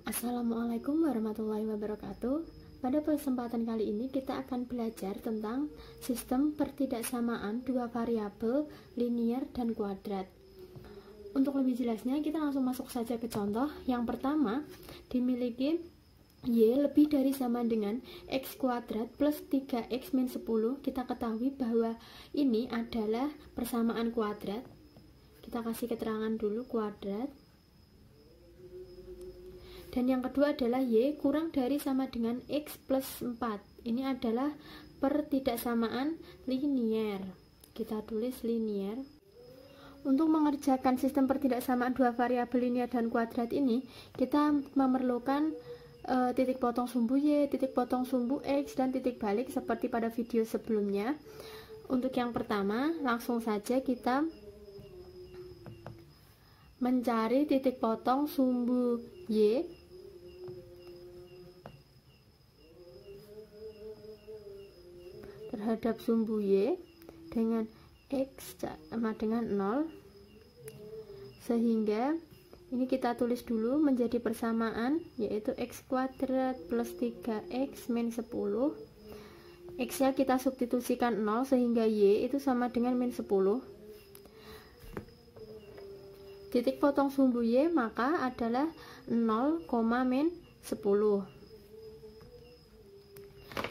Assalamualaikum warahmatullahi wabarakatuh. Pada kesempatan kali ini kita akan belajar tentang sistem pertidaksamaan dua variabel linier dan kuadrat. Untuk lebih jelasnya kita langsung masuk saja ke contoh. Yang pertama, dimiliki Y lebih dari sama dengan X kuadrat plus 3X min 10. Kita ketahui bahwa ini adalah persamaan kuadrat. Kita kasih keterangan dulu kuadrat. Dan yang kedua adalah Y kurang dari sama dengan X plus 4. Ini adalah pertidaksamaan linier. Kita tulis linier. Untuk mengerjakan sistem pertidaksamaan dua variabel linier dan kuadrat ini, kita memerlukan titik potong sumbu Y, titik potong sumbu X, dan titik balik seperti pada video sebelumnya. Untuk yang pertama, langsung saja kita mencari titik potong sumbu Y terhadap sumbu Y dengan X sama dengan 0, sehingga ini kita tulis dulu menjadi persamaan, yaitu X kuadrat plus 3X min 10. X nya kita substitusikan 0 sehingga Y itu sama dengan min 10. Titik potong sumbu Y maka adalah 0, min 10.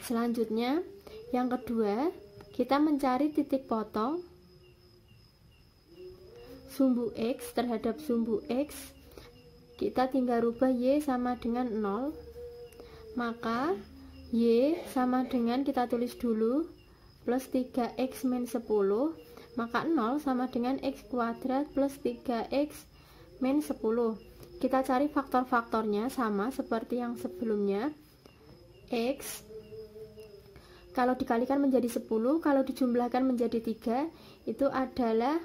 Selanjutnya yang kedua, kita mencari titik potong sumbu X terhadap sumbu X. Kita tinggal rubah Y sama dengan 0. Maka Y sama dengan, kita tulis dulu, plus 3X min 10. Maka 0 sama dengan X kuadrat plus 3X min 10. Kita cari faktor-faktornya sama seperti yang sebelumnya. X kalau dikalikan menjadi 10, kalau dijumlahkan menjadi 3, itu adalah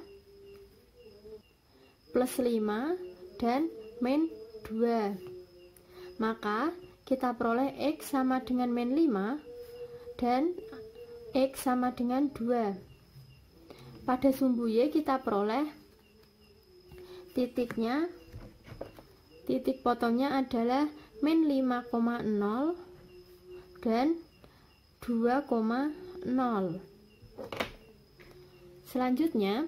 plus 5 dan min 2. Maka kita peroleh X sama dengan min 5 dan X sama dengan 2. Pada sumbu Y kita peroleh titiknya, titik potongnya adalah min 5,0 dan 2,0. Selanjutnya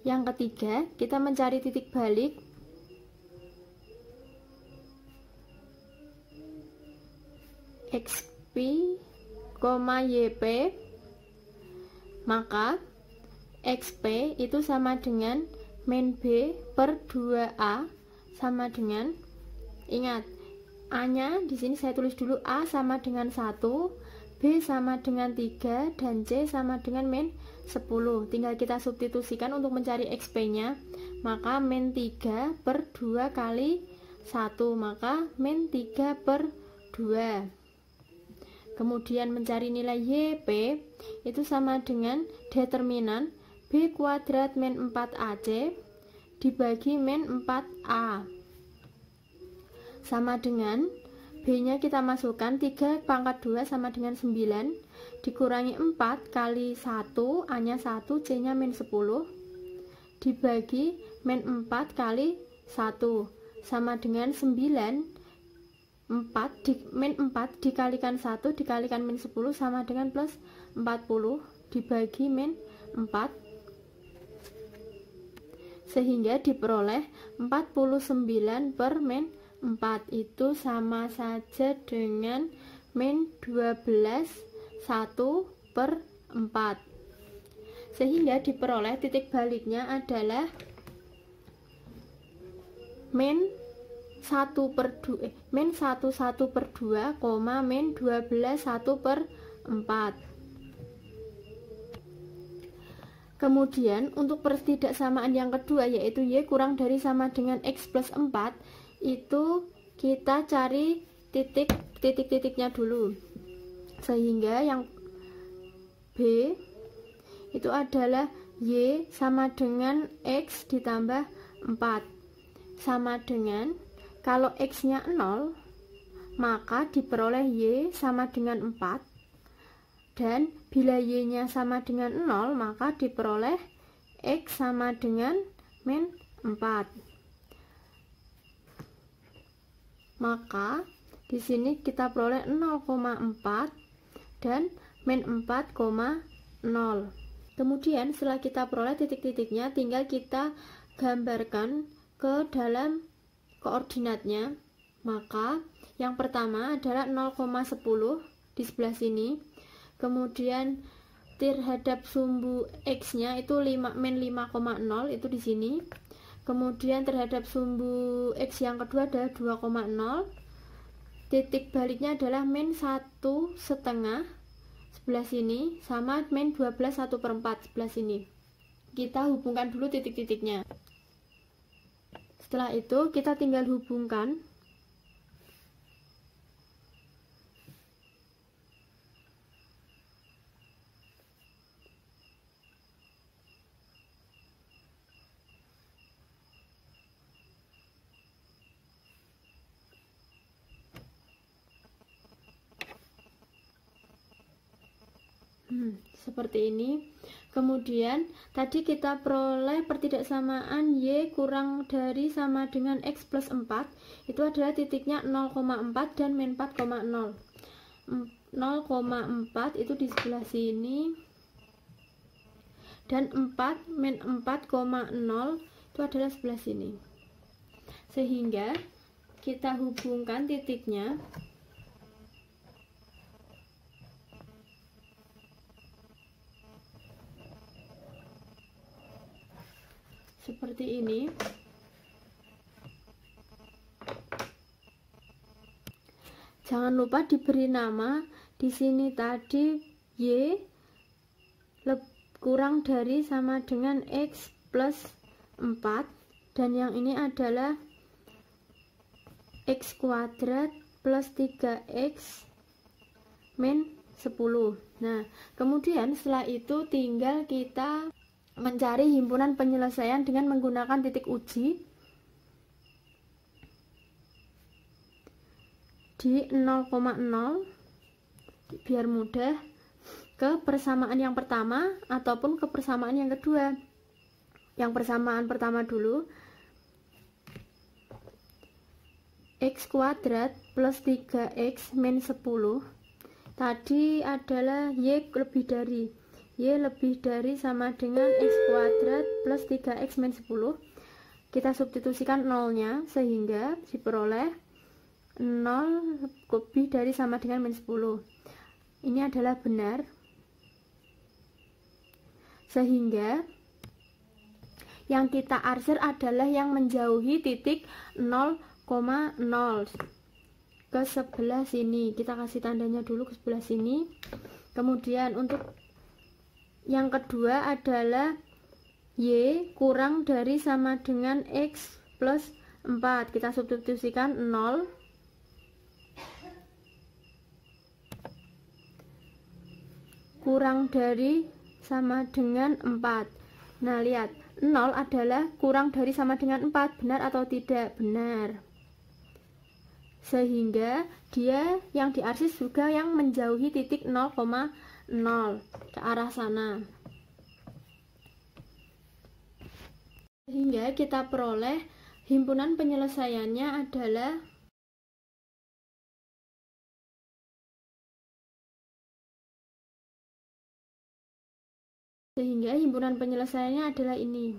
yang ketiga, kita mencari titik balik XP, YP. Maka XP itu sama dengan min B per 2A sama dengan, ingat A nya di sini saya tulis dulu, A sama dengan 1, B sama dengan 3, dan C sama dengan min 10. Tinggal kita substitusikan untuk mencari XP nya. Maka min 3 per 2 kali 1, maka min 3 per 2. Kemudian mencari nilai YP itu sama dengan determinan B kuadrat min 4AC dibagi min 4A sama dengan B nya kita masukkan 3 pangkat 2 sama dengan 9 dikurangi 4 kali 1, A nya 1, C nya min 10 dibagi min 4 kali 1 sama dengan 9. Min 4 dikalikan 1 dikalikan min 10 sama dengan plus 40 dibagi min 4, sehingga diperoleh 49 per min 4, itu sama saja dengan min 12 1 per 4, sehingga diperoleh titik baliknya adalah min 1 per 2, min 1 1 per 2, min 12 1 per 4. Kemudian untuk pertidaksamaan yang kedua, yaitu Y kurang dari sama dengan X plus 4, itu kita cari titik-titiknya dulu, sehingga yang B itu adalah Y sama dengan X ditambah 4 sama dengan, kalau X nya 0 maka diperoleh Y sama dengan 4, dan bila Y nya sama dengan 0 maka diperoleh X sama dengan min 4. maka di sini kita peroleh 0,4 dan min 4,0. Kemudian setelah kita peroleh titik-titiknya, tinggal kita gambarkan ke dalam koordinatnya. Maka yang pertama adalah 0,10 di sebelah sini. Kemudian terhadap sumbu X nya itu min 5,0 itu di sini. Kemudian terhadap sumbu X yang kedua adalah 2,0. Titik baliknya adalah min 1,5 sebelah sini sama min 12 1/4 sebelah sini. Kita hubungkan dulu titik-titiknya. Setelah itu kita tinggal hubungkan. Seperti ini. Kemudian tadi kita peroleh pertidaksamaan Y kurang dari sama dengan X plus 4. Itu adalah titiknya 0,4 dan min 4,0. 0,4 itu di sebelah sini, dan 4 min 4,0 itu adalah sebelah sini. Sehingga kita hubungkan titiknya. Seperti ini. Jangan lupa diberi nama. Di sini tadi Y kurang dari sama dengan X plus 4, dan yang ini adalah X kuadrat plus 3X min 10. Nah, kemudian setelah itu tinggal kita mencari himpunan penyelesaian dengan menggunakan titik uji di 0,0 biar mudah ke persamaan yang pertama ataupun ke persamaan yang kedua. Yang persamaan pertama dulu, X kuadrat plus 3X min 10 tadi adalah Y lebih dari sama dengan X kuadrat plus 3X min 10. Kita substitusikan nolnya sehingga diperoleh 0 lebih dari sama dengan min 10. Ini adalah benar. Sehingga yang kita arsir adalah yang menjauhi titik 0,0 ke sebelah sini. Kita kasih tandanya dulu ke sebelah sini. Kemudian untuk yang kedua adalah Y kurang dari sama dengan X plus 4. Kita substitusikan 0 kurang dari sama dengan 4. Nah, lihat, 0 adalah kurang dari sama dengan 4. Benar atau tidak? Benar. Sehingga dia yang diarsir juga yang menjauhi titik 0,0 ke arah sana. Sehingga kita peroleh himpunan penyelesaiannya adalah ini.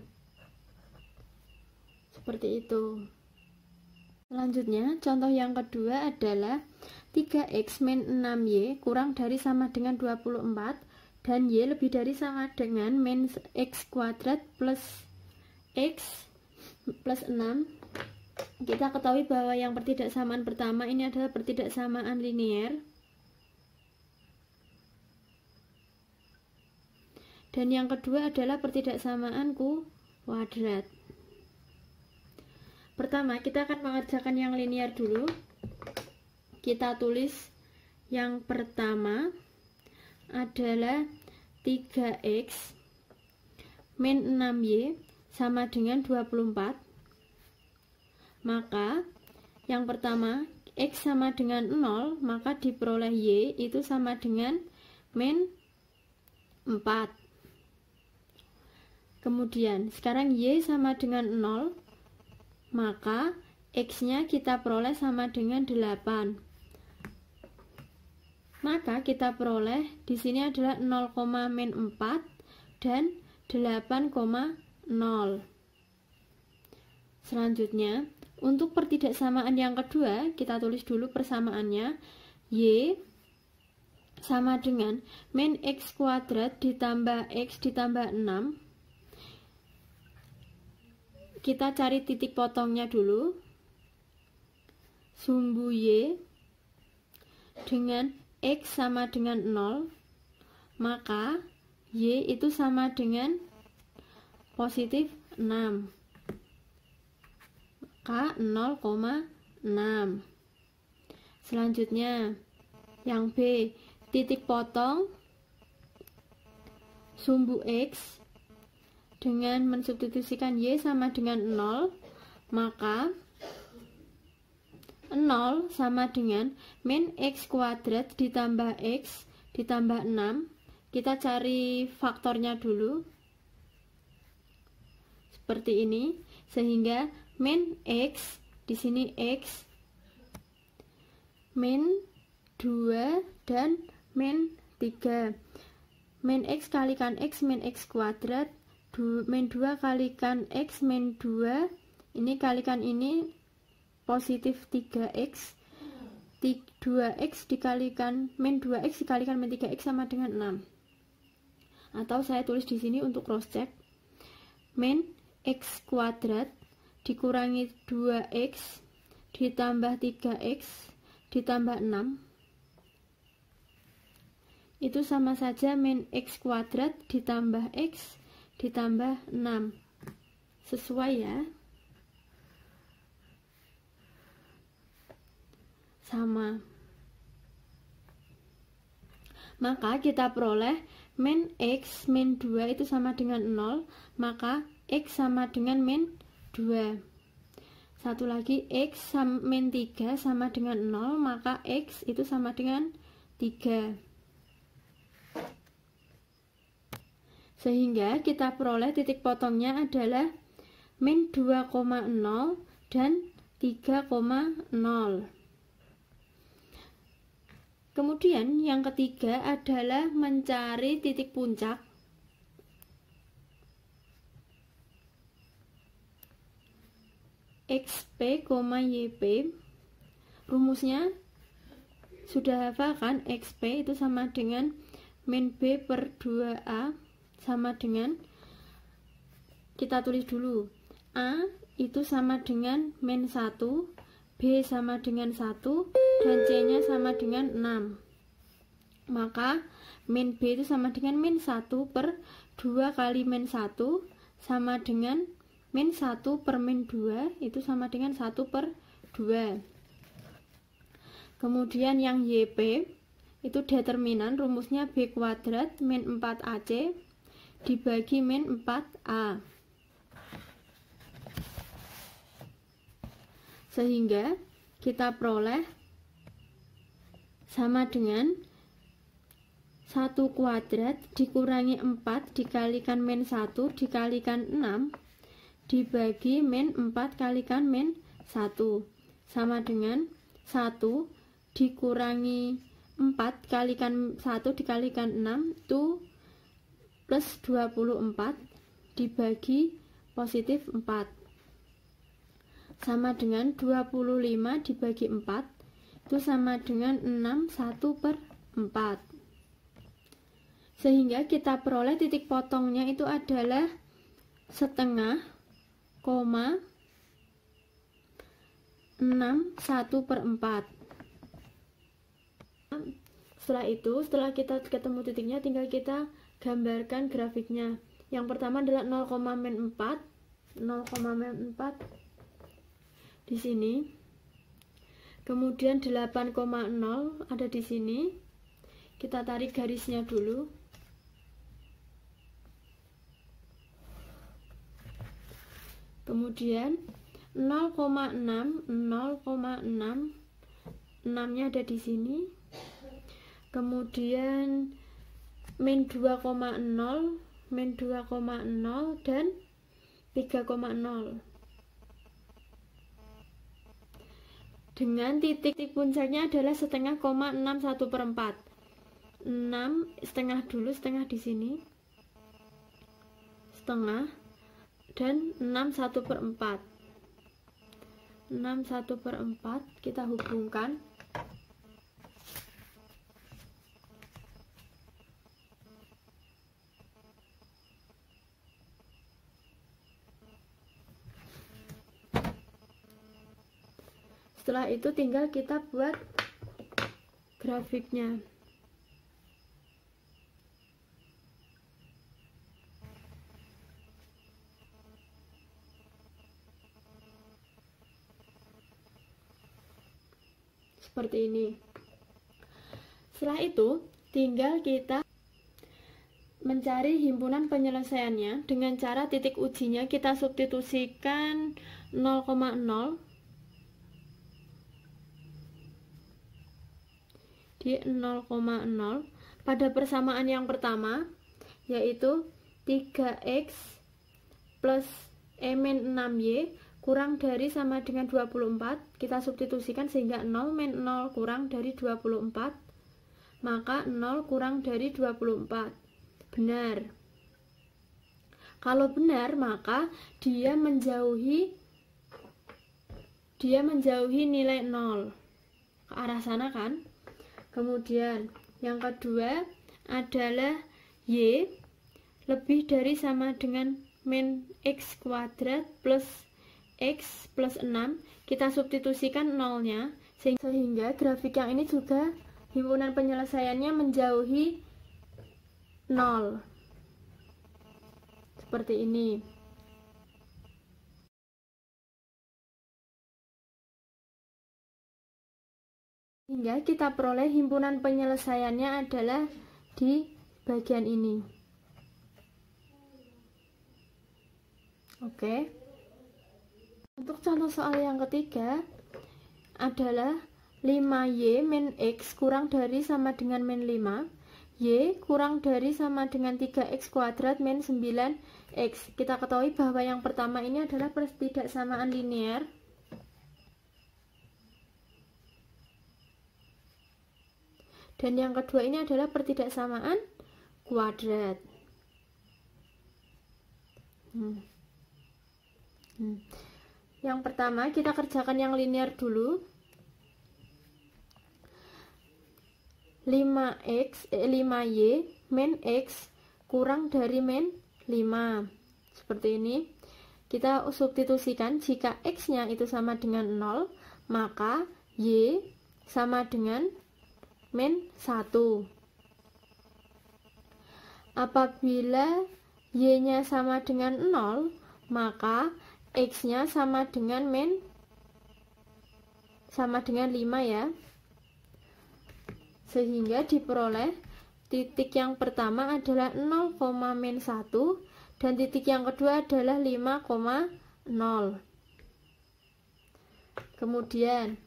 Seperti itu. Selanjutnya, contoh yang kedua adalah 3X min 6Y kurang dari sama dengan 24 dan Y lebih dari sama dengan min X kuadrat plus X plus 6. Kita ketahui bahwa yang pertidaksamaan pertama ini adalah pertidaksamaan linier, dan yang kedua adalah pertidaksamaan kuadrat. Pertama, kita akan mengerjakan yang linier dulu. Kita tulis yang pertama adalah 3X min 6Y sama dengan 24. Maka yang pertama X sama dengan 0, maka diperoleh Y itu sama dengan min 4. Kemudian sekarang Y sama dengan 0, maka X-nya kita peroleh sama dengan 8. Maka kita peroleh di sini adalah 0,-4 dan 8,0. Selanjutnya, untuk pertidaksamaan yang kedua, kita tulis dulu persamaannya. Y sama dengan min X kuadrat ditambah X ditambah 6. Kita cari titik potongnya dulu. Sumbu Y dengan X sama dengan 0, maka Y itu sama dengan positif 6. Maka 0,6. Selanjutnya, yang B, titik potong sumbu X dengan mensubstitusikan Y sama dengan 0, maka 0 sama dengan min X kuadrat ditambah X ditambah 6. Kita cari faktornya dulu. Seperti ini, sehingga min X, di sini X, min 2 dan min 3. Min X kalikan X min X kuadrat, min 2 kalikan X min 2, ini kalikan ini positif 3X, 2X dikalikan min 2X dikalikan min 3X sama dengan 6. Atau saya tulis di sini untuk cross check, min X kuadrat dikurangi 2X ditambah 3X ditambah 6 itu sama saja min X kuadrat ditambah X ditambah 6. Sesuai ya, sama. Maka kita peroleh min X min 2 itu sama dengan 0, maka X sama dengan min 2. Satu lagi, X min 3 sama dengan 0, maka X itu sama dengan 3. Sehingga kita peroleh titik potongnya adalah min 2,0 dan 3,0. Kemudian yang ketiga adalah mencari titik puncak. XP, YP. Rumusnya sudah hafal kan? XP itu sama dengan min B per 2A sama dengan, kita tulis dulu, A itu sama dengan min 1, B sama dengan 1, dan C nya sama dengan 6. Maka min B itu sama dengan min 1 per 2 kali min 1 sama dengan min 1 per min 2 itu sama dengan 1 per 2. Kemudian yang YP itu determinan, rumusnya B kuadrat min 4AC dibagi min 4A. Sehingga kita peroleh sama dengan 1 kuadrat dikurangi 4 dikalikan min 1 dikalikan 6 dibagi min 4 kalikan min 1 sama dengan 1 dikurangi 4 kalikan 1 dikalikan 6 itu plus 24 dibagi positif 4 sama dengan 25 dibagi 4 itu sama dengan 6 1 per 4. Sehingga kita peroleh titik potongnya itu adalah setengah, 6 1 per 4. Setelah itu, setelah kita ketemu titiknya, tinggal kita gambarkan grafiknya. Yang pertama adalah 0,-4 di sini. Kemudian 8,0 ada di sini. Kita tarik garisnya dulu. Kemudian 0,6 6-nya ada di sini. Kemudian min 2,0 dan 3,0. dengan titik puncaknya adalah setengah koma 614. 6 setengah dulu, setengah di sini, setengah, dan 6/1/4. 6/1/4 kita hubungkan. Setelah itu tinggal kita buat grafiknya. Seperti ini. Setelah itu tinggal kita mencari himpunan penyelesaiannya dengan cara titik ujinya kita substitusikan 0,0 di 0,0 pada persamaan yang pertama, yaitu 3x plus e-6y kurang dari sama dengan 24. Kita substitusikan sehingga 0 min 0 kurang dari 24, maka 0 kurang dari 24 benar. Kalau benar, maka dia menjauhi nilai 0 ke arah sana kan. Kemudian yang kedua adalah y lebih dari sama dengan min x kuadrat plus x plus 6. Kita substitusikan 0-nya sehingga grafik yang ini juga himpunan penyelesaiannya menjauhi 0 seperti ini. Hingga kita peroleh himpunan penyelesaiannya adalah di bagian ini. Oke. Untuk contoh soal yang ketiga adalah 5y min x kurang dari sama dengan min 5, y kurang dari sama dengan 3x kuadrat min 9x. Kita ketahui bahwa yang pertama ini adalah pertidaksamaan linear. Dan yang kedua ini adalah pertidaksamaan kuadrat. Yang pertama kita kerjakan yang linear dulu. 5y min x kurang dari min 5. Seperti ini. Kita substitusikan jika x-nya itu sama dengan 0, maka y sama dengan min 1. Apabila y-nya sama dengan 0, maka x-nya sama dengan 5 ya. Sehingga diperoleh titik yang pertama adalah 0, min 1 dan titik yang kedua adalah 5,0. Kemudian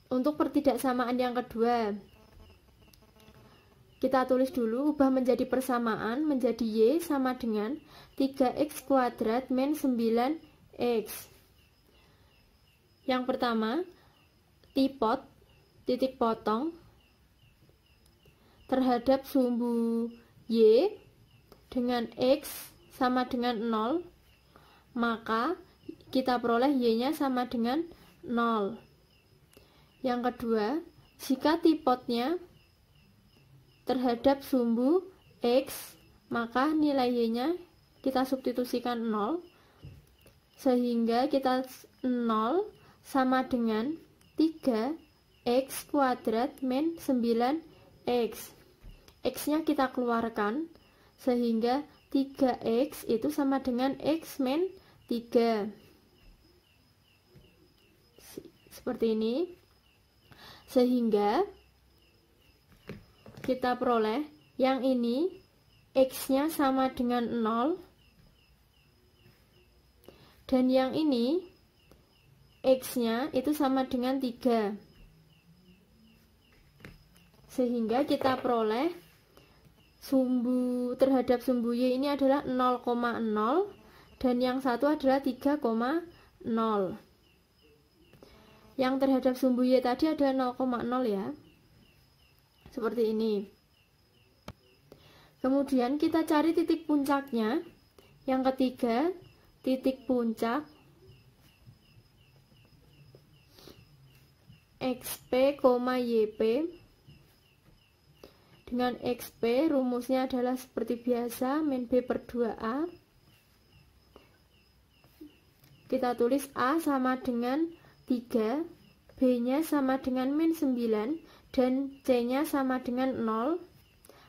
untuk pertidaksamaan yang kedua, kita tulis dulu, ubah menjadi persamaan, menjadi y sama dengan 3x kuadrat min 9x. Yang pertama, titik potong terhadap sumbu y dengan x sama dengan 0, maka kita peroleh y-nya sama dengan 0. Yang kedua, jika tipotnya terhadap sumbu x, maka nilai y-nya kita substitusikan 0, sehingga kita 0 sama dengan 3x kuadrat min 9x. x-nya kita keluarkan, sehingga 3x itu sama dengan x min 3. Seperti ini. Sehingga kita peroleh yang ini x-nya sama dengan 0 dan yang ini x-nya itu sama dengan 3. Sehingga kita peroleh sumbu terhadap sumbu y ini adalah 0,0 dan yang satu adalah 3,0. yang terhadap sumbu Y tadi adalah 0,0 ya. Seperti ini. Kemudian kita cari titik puncaknya. Yang ketiga, titik puncak XP, YP. Dengan XP rumusnya adalah seperti biasa, min B per 2A. Kita tulis A sama dengan 3, B-nya sama dengan min 9, dan C-nya sama dengan 0.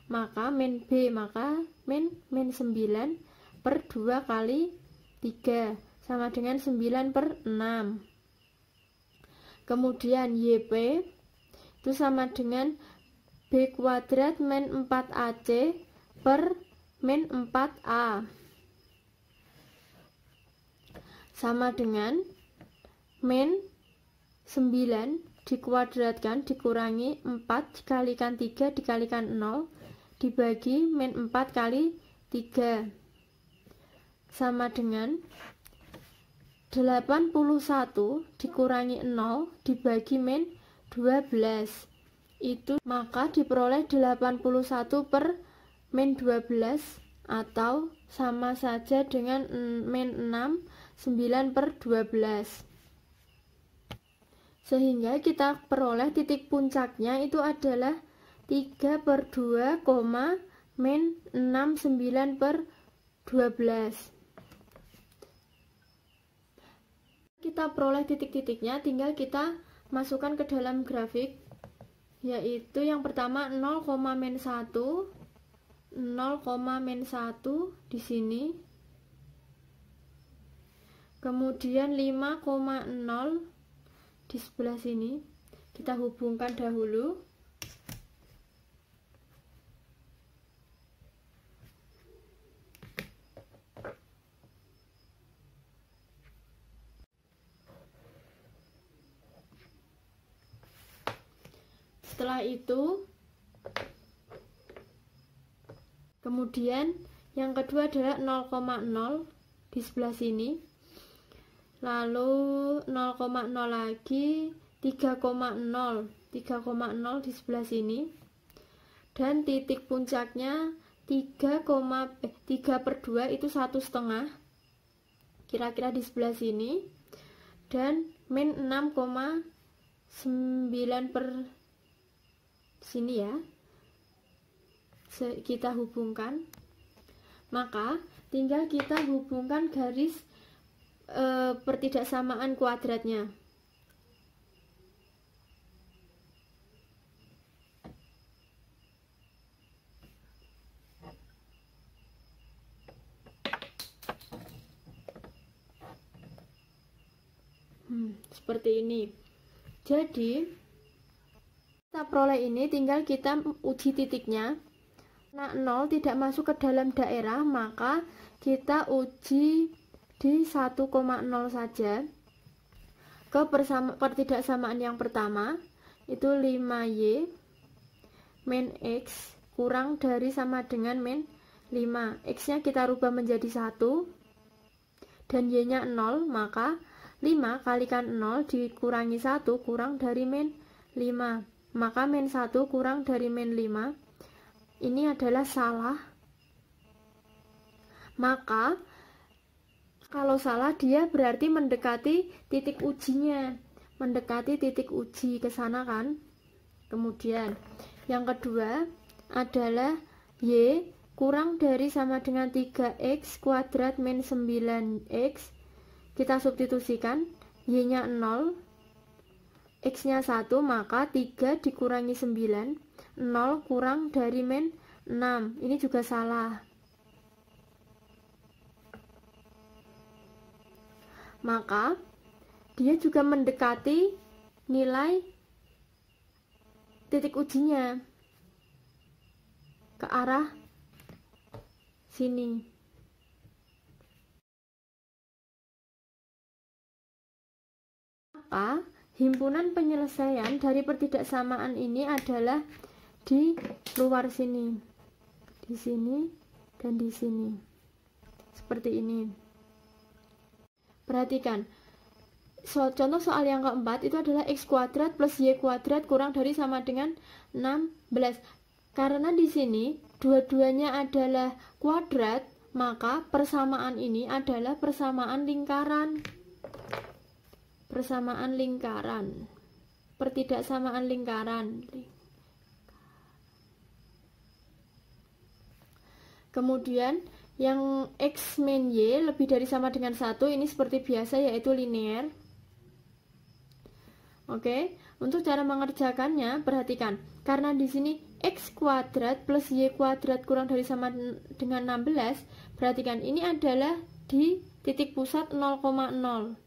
Maka min B, maka min 9 per 2 kali 3 sama dengan 9 per 6. Kemudian YP itu sama dengan B kuadrat min 4AC per min 4A. Sama dengan min 9 dikuadratkan dikurangi 4 dikalikan 3 dikalikan 0 dibagi min 4 kali 3 sama dengan 81 dikurangi 0 dibagi min 12. Itu maka diperoleh 81 per min 12 atau sama saja dengan min 6 9 per 12. Sehingga kita peroleh titik puncaknya itu adalah 3 per 2, min 6 9 per 12. Kita peroleh titik-titiknya, tinggal kita masukkan ke dalam grafik, yaitu yang pertama 0, min 1, 0, min 1 di sini. Kemudian 5,0 di sebelah sini. Kita hubungkan dahulu. Setelah itu, kemudian yang kedua adalah 0,0 di sebelah sini. Lalu 0,0 lagi, 3,0 di sebelah sini. Dan titik puncaknya 3 per 2 itu 1,5 kira-kira di sebelah sini. Dan min 6,9 per sini ya. Kita hubungkan. Maka tinggal kita hubungkan garis pertidaksamaan kuadratnya. Seperti ini. Jadi kita peroleh ini, tinggal kita uji titiknya. Nah, 0 tidak masuk ke dalam daerah, maka kita uji di 1,0 saja. Ke pertidaksamaan yang pertama itu 5Y min X kurang dari sama dengan min 5. X nya kita rubah menjadi 1 dan Y nya 0, maka 5 kalikan 0 dikurangi 1 kurang dari min 5, maka min 1 kurang dari min 5 ini adalah salah. Maka kalau salah, dia berarti mendekati titik ujinya, mendekati titik uji ke sana kan. Kemudian yang kedua adalah Y kurang dari sama dengan 3X kuadrat min 9X. Kita substitusikan, Y nya 0, X nya 1, maka 3 dikurangi 9, 0 kurang dari min 6. Ini juga salah. Maka dia juga mendekati nilai titik ujinya ke arah sini. Maka himpunan penyelesaian dari pertidaksamaan ini adalah di luar sini, di sini dan di sini, seperti ini. Perhatikan, contoh soal yang keempat itu adalah x kuadrat plus y kuadrat kurang dari sama dengan 16. Karena di sini dua-duanya adalah kuadrat, maka persamaan ini adalah persamaan lingkaran. Persamaan lingkaran. Pertidaksamaan lingkaran. Kemudian yang x min y lebih dari sama dengan 1 ini seperti biasa yaitu linear. Oke, untuk cara mengerjakannya perhatikan. Karena di sini x kuadrat plus y kuadrat kurang dari sama dengan 16, perhatikan ini adalah di titik pusat 0,0.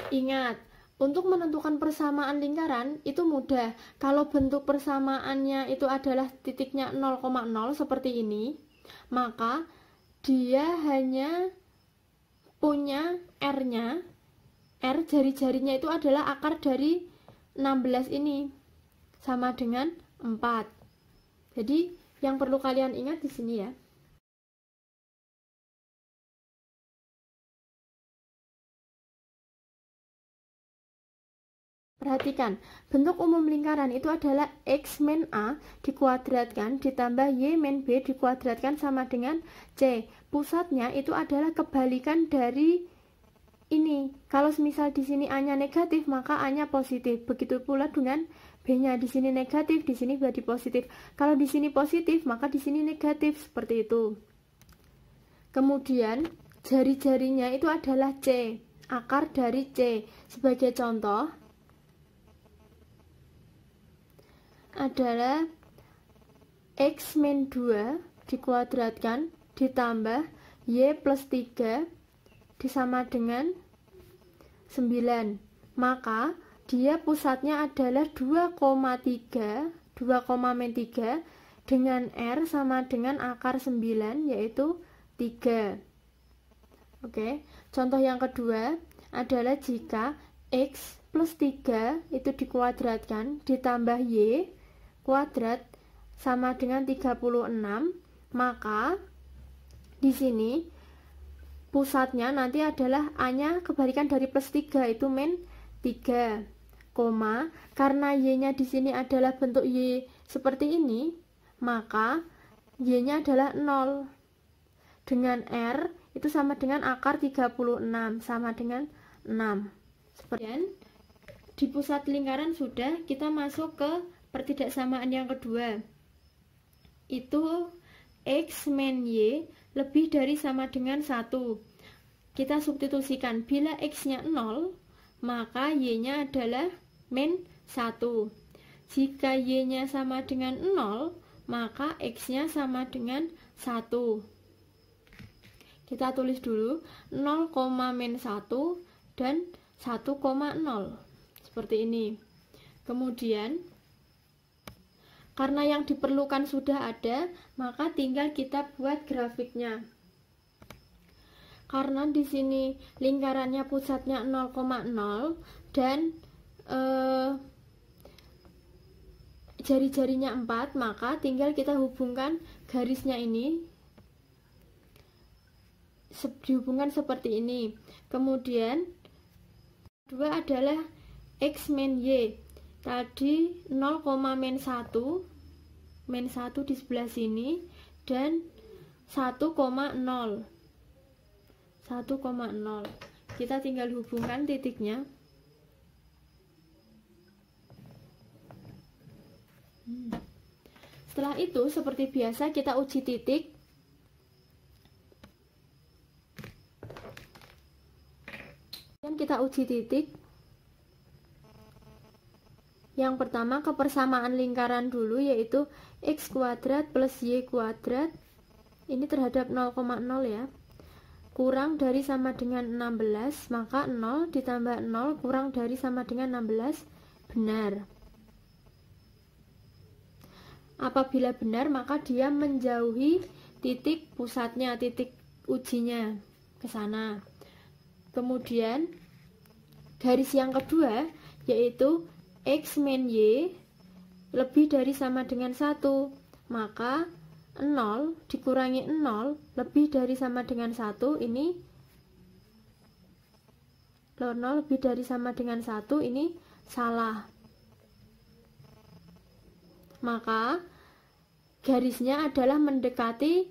Ingat, untuk menentukan persamaan lingkaran itu mudah. Kalau bentuk persamaannya itu adalah titiknya 0,0 seperti ini, maka dia hanya punya R-nya. R jari-jarinya itu adalah akar dari 16 ini, sama dengan 4. Jadi yang perlu kalian ingat di sini ya. Perhatikan, bentuk umum lingkaran itu adalah x min A dikuadratkan ditambah y min B dikuadratkan sama dengan C. Pusatnya itu adalah kebalikan dari ini. Kalau misal di sini A-nya negatif, maka A-nya positif. Begitu pula dengan B-nya, di sini negatif, di sini berarti positif. Kalau di sini positif, maka di sini negatif, seperti itu. Kemudian jari-jarinya itu adalah C, akar dari C. Sebagai contoh adalah x min 2 dikuadratkan ditambah y plus 3 disama dengan 9. Maka dia pusatnya adalah 2,3 dengan R sama dengan akar 9 yaitu 3. Oke, contoh yang kedua adalah jika x plus 3 itu dikuadratkan ditambah y kuadrat sama dengan 36, maka di sini pusatnya nanti adalah A-nya kebalikan dari plus 3 itu min 3, karena y-nya di sini adalah bentuk y seperti ini, maka y-nya adalah 0 dengan R itu sama dengan akar 36 sama dengan 6. Seperti di pusat lingkaran sudah, kita masuk ke pertidaksamaan yang kedua. Itu x min y lebih dari sama dengan 1. Kita substitusikan, bila x-nya 0, maka y-nya adalah min 1. Jika y-nya sama dengan 0, maka x-nya sama dengan 1. Kita tulis dulu 0, min 1 dan 1,0 seperti ini. Kemudian karena yang diperlukan sudah ada, maka tinggal kita buat grafiknya. Karena di sini lingkarannya pusatnya 0,0 dan jari-jarinya 4, maka tinggal kita hubungkan garisnya ini dihubungkan seperti ini. Kemudian kedua adalah x min y. Tadi 0, min 1 di sebelah sini dan 1,0. Kita tinggal hubungkan titiknya. Setelah itu seperti biasa kita uji titik. Dan kita uji titik. Yang pertama ke persamaan lingkaran dulu, yaitu x kuadrat plus y kuadrat ini terhadap 0,0 ya, kurang dari sama dengan 16, maka 0 ditambah 0 kurang dari sama dengan 16 benar. Apabila benar, maka dia menjauhi titik pusatnya, titik ujinya ke sana. Kemudian garis yang kedua yaitu x min y lebih dari sama dengan 1, maka 0 dikurangi 0 lebih dari sama dengan 1 ini 0 lebih dari sama dengan 1 ini salah. Maka garisnya adalah mendekati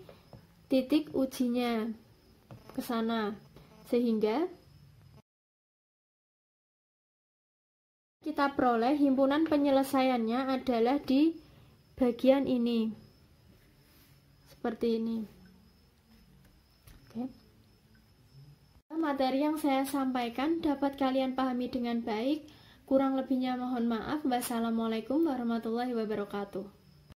titik ujinya ke sana, sehingga kita peroleh himpunan penyelesaiannya adalah di bagian ini, seperti ini. Oke. Materi yang saya sampaikan dapat kalian pahami dengan baik. Kurang lebihnya mohon maaf. Wassalamualaikum warahmatullahi wabarakatuh.